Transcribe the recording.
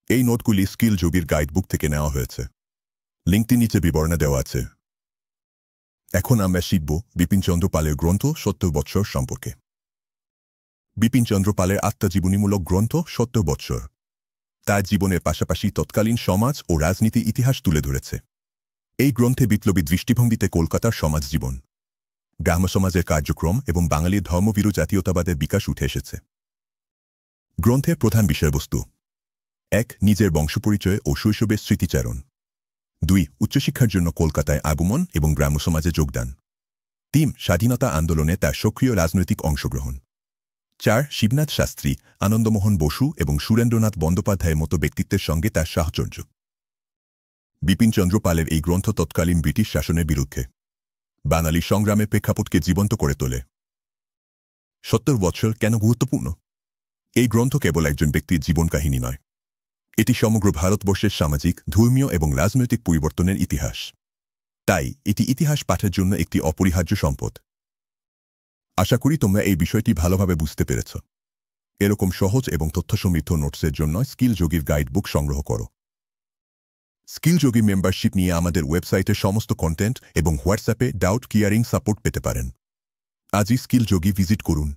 এই নোটগুলি স্কিল যোগীর গাইডবুক থেকে নেওয়া হয়েছে। লিঙ্কটি নিচে বিবরণে দেওয়া আছে। এখন আমরা শিখব বিপিনচন্দ্র পালের গ্রন্থ ৭০ বৎসর সম্পর্কে। বিপিনচন্দ্র পালের আত্মজীবনীমূলক গ্রন্থ ৭০ বৎসর তার জীবনের পাশাপাশি তৎকালীন সমাজ ও রাজনীতি ইতিহাস তুলে ধরেছে। এই গ্রন্থে বিপ্লবী দৃষ্টিভঙ্গিতে কলকাতার সমাজ জীবন, গ্রাম্য সমাজের কার্যক্রম এবং বাঙালির ধর্মভীরু জাতীয়তাবাদের বিকাশ উঠে এসেছে। গ্রন্থের প্রধান বিষয়বস্তু: ১. নিজের বংশপরিচয় ও শৈশবের স্মৃতিচারণ। ২. উচ্চশিক্ষার জন্য কলকাতায় আগমন এবং গ্রাম্য সমাজে যোগদান। ৩. স্বাধীনতা আন্দোলনে তার সক্রিয় রাজনৈতিক অংশগ্রহণ। ৪. শিবনাথ শাস্ত্রী, আনন্দমোহন বসু এবং সুরেন্দ্রনাথ বন্দ্যোপাধ্যায়ের মতো ব্যক্তিত্বের সঙ্গে তার সাহচর্য। বিপিনচন্দ্র পালের এই গ্রন্থ তৎকালীন ব্রিটিশ শাসনের বিরুদ্ধে বাঙালি সংগ্রামের প্রেক্ষাপটকে জীবন্ত করে তোলে। ৭০ বৎসর কেন গুরুত্বপূর্ণ? এই গ্রন্থ কেবল একজন ব্যক্তির জীবন কাহিনী নয়, এটি সমগ্র ভারতবর্ষের সামাজিক, ধর্মীয় এবং রাজনৈতিক পরিবর্তনের ইতিহাস। তাই এটি ইতিহাস পাঠের জন্য একটি অপরিহার্য সম্পদ। আশা করি তোমরা এই বিষয়টি ভালোভাবে বুঝতে পেরেছ। এরকম সহজ এবং তথ্যসমৃদ্ধ নোটসের জন্য স্কিল যোগীর গাইডবুক সংগ্রহ করো। স্কিল যোগী মেম্বারশিপ নিয়ে আমাদের ওয়েবসাইটের সমস্ত কন্টেন্ট এবং হোয়াটসঅ্যাপে ডাউট ক্লিয়ারিং সাপোর্ট পেতে পারেন। আজই স্কিল যোগী ভিজিট করুন।